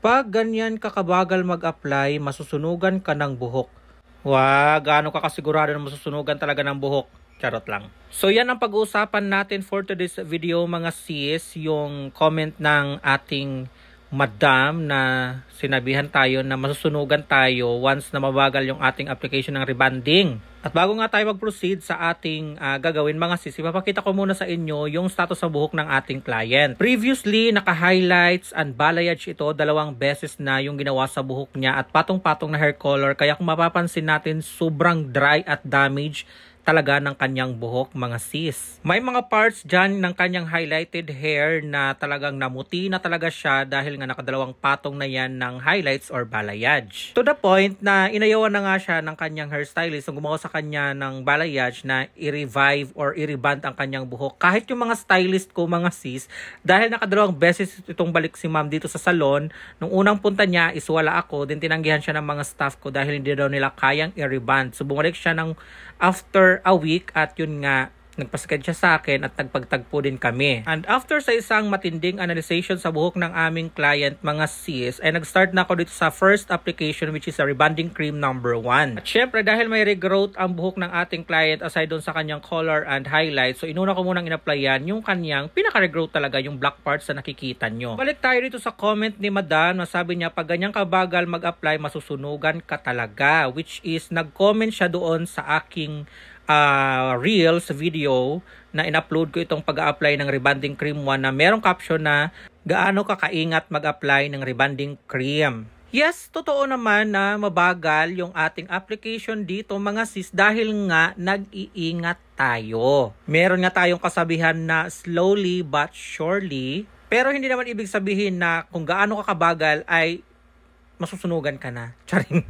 Pag ganyan ka kabagal mag-apply, masusunugan ka ng buhok. Wag, gaano ka kasigurado na masusunugan talaga ng buhok? Charot lang. So yan ang pag-uusapan natin for today's video mga sis, yung comment ng ating madam na sinabihan tayo na masusunugan tayo once na mabagal yung ating application ng rebanding. At bago nga tayo mag-proceed sa ating gagawin mga sis, ipapakita ko muna sa inyo yung status sa buhok ng ating client. Previously, naka-highlights and balayage ito, 2 beses na yung ginawa sa buhok niya at patong-patong na hair color. Kaya kung mapapansin natin, sobrang dry at damage talaga ng kanyang buhok mga sis. May mga parts dyan ng kanyang highlighted hair na talagang namuti na talaga siya dahil nga nakadalawang patong na yan ng highlights or balayage. To the point na inayawan na nga siya ng kanyang hairstylist na gumawa sa kanya ng balayage na i-revive or i-reband ang kanyang buhok. Kahit yung mga stylist ko mga sis, dahil nakadalawang beses itong balik si ma'am dito sa salon, nung unang punta niya is wala ako, din tinanggihan siya ng mga staff ko dahil hindi daw nila kayang i-reband. So bumalik siya ng after a week at yun nga, nagpasked siya sa akin at nagpagtagpo din kami. And after sa isang matinding analyzation sa buhok ng aming client mga sis, ay nag-start na ako dito sa first application which is a rebanding cream number 1. At syempre dahil may regrowth ang buhok ng ating client aside doon sa kanyang color and highlight, so inuna ko munang in-applyan yung kanyang pinaka-regrowth talaga, yung black parts na nakikita nyo. Balik tayo dito sa comment ni madam na sabi niya pag ganyang kabagal mag-apply masusunugan ka talaga, which is nag-comment siya doon sa aking reels video na in-upload ko itong pag-a-apply ng rebanding cream 1 na merong caption na gaano ka kaingat mag-apply ng rebanding cream. Yes, totoo naman na mabagal yung ating application dito mga sis dahil nga nag-iingat tayo. Meron nga tayong kasabihan na slowly but surely, pero hindi naman ibig sabihin na kung gaano ka kabagal ay masusunugan ka na. Charing.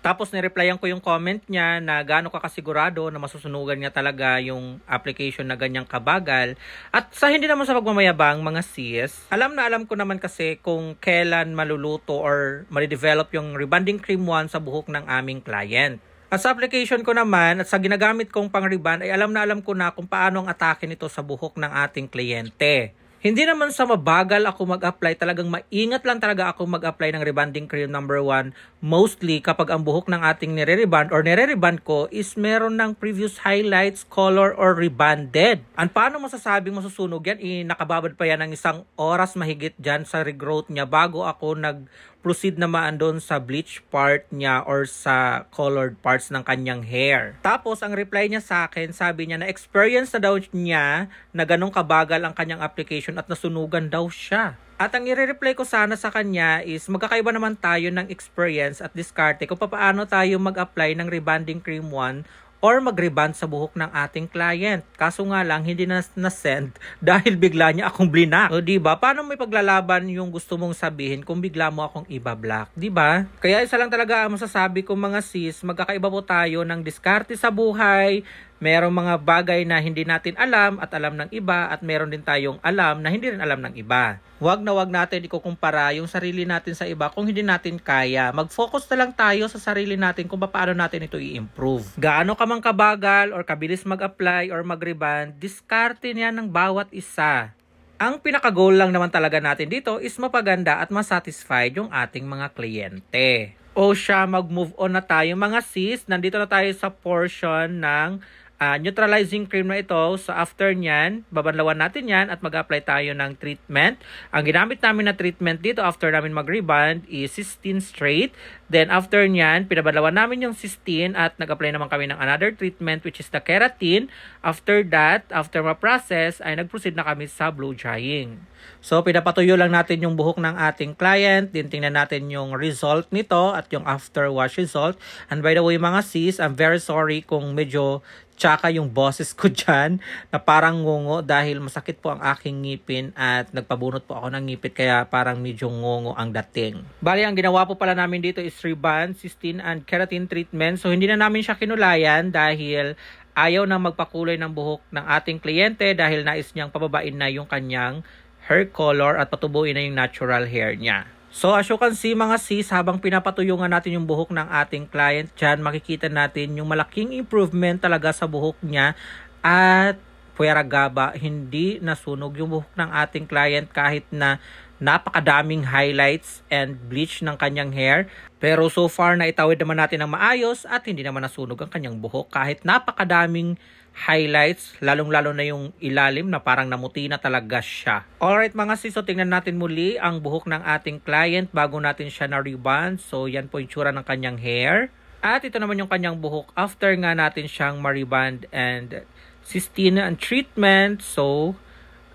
Tapos nireplyan ko yung comment niya na gaano ka kasigurado na masusunugan niya talaga yung application na ganyang kabagal. At sa hindi naman sa pagmamayabang mga sis, alam ko naman kasi kung kailan maluluto or malidevelop yung rebanding cream 1 sa buhok ng aming client. At sa application ko naman at sa ginagamit kong pang-reband ay alam ko na kung paano ang atake nito sa buhok ng ating kliyente. Hindi naman sa mabagal ako mag-apply, talagang maingat lang talaga ako mag-apply ng rebanding cream number 1. Mostly kapag ang buhok ng ating nire-reband or nire-reband ko is meron ng previous highlights, color, or rebanded. And paano masasabing masusunog yan? Nakababad pa yan ng 1 oras mahigit dyan sa regrowth niya bago ako nag-proceed naman doon sa bleach part niya or sa colored parts ng kanyang hair. Tapos ang reply niya sa akin, sabi niya na experience na daw niya na ganong kabagal ang kanyang application at nasunugan daw siya. At ang i-reply ko sana sa kanya is magkakaiba naman tayo ng experience at diskarte kung paano tayo mag-apply ng rebanding cream 1 or mag-reband sa buhok ng ating client. Kaso nga lang, hindi na-send dahil bigla niya akong blinak. O diba? Paano may paglalaban yung gusto mong sabihin kung bigla mo akong iba-block? Diba? Kaya isa lang talaga ang masasabi ko mga sis, magkakaiba po tayo ng diskarte sa buhay. Merong mga bagay na hindi natin alam at alam ng iba at meron din tayong alam na hindi rin alam ng iba. Wag natin ikukumpara yung sarili natin sa iba kung hindi natin kaya. Mag-focus na lang tayo sa sarili natin kung paano natin ito i-improve. Gaano ka mang kabagal or kabilis mag-apply or mag-reband, diskarte niya ng bawat isa. Ang pinaka-goal lang naman talaga natin dito is mapaganda at masatisfied yung ating mga kliyente. O siya, mag-move on na tayo mga sis. Nandito na tayo sa portion ng neutralizing cream na ito. So after nyan, babanlawan natin yan at mag-apply tayo ng treatment. Ang ginamit namin na treatment dito after namin mag-reband is cysteine straight. Then after nyan, pinabanlawan namin yung cysteine at nag-apply naman kami ng another treatment which is the keratin. After that, after ma-process, ay nag-proceed na kami sa blow drying. So pinapatuyo lang natin yung buhok ng ating client. Din tingnan natin yung result nito at yung after wash result. And by the way mga sis, I'm very sorry kung medyo tsaka yung boses ko dyan na parang ngungo dahil masakit po ang aking ngipin at nagpabunot po ako ng ngipit kaya parang medyo ngungo ang dating. Bali, ang ginawa po pala namin dito is reband, cysteine and keratin treatment. So hindi na namin siya kinulayan dahil ayaw na magpakulay ng buhok ng ating kliyente dahil nais niyang pababain na yung kanyang hair color at patubuin na yung natural hair niya. So as you can see mga sis, habang pinapatuyungan natin yung buhok ng ating client dyan, makikita natin yung malaking improvement talaga sa buhok niya at puwera gaba, hindi nasunog yung buhok ng ating client kahit na napakadaming highlights and bleach ng kanyang hair. Pero so far na itawid naman natin ng maayos at hindi naman nasunog ang kanyang buhok kahit napakadaming highlights, lalong-lalo na yung ilalim na parang namuti na talaga siya. Alright mga sis, so tingnan natin muli ang buhok ng ating client bago natin siya na-rebond. So yan po yung tsura ng kanyang hair. At ito naman yung kanyang buhok after nga natin siyang ma-rebond and cysteine and treatment. So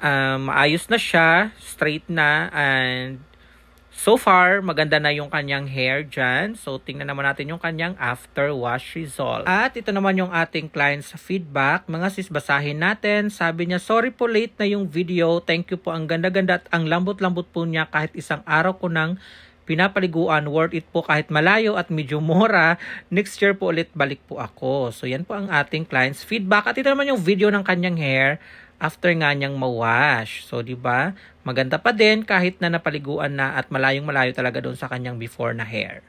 maayos na siya, straight na, and so far maganda na yung kanyang hair dyan. So tingnan naman natin yung kanyang after wash result. At ito naman yung ating client's feedback. Mga sis, basahin natin. Sabi niya, sorry po late na yung video. Thank you po, ang ganda-ganda at ang lambot-lambot po niya kahit isang araw ko nang pinapaliguan. Worth it po kahit malayo at medyo mura. Next year po ulit balik po ako. So yan po ang ating client's feedback. At ito naman yung video ng kanyang hair after nga niyang ma-wash. So, di ba? Maganda pa din kahit na napaliguan na at malayong-malayo talaga doon sa kanyang before na hair.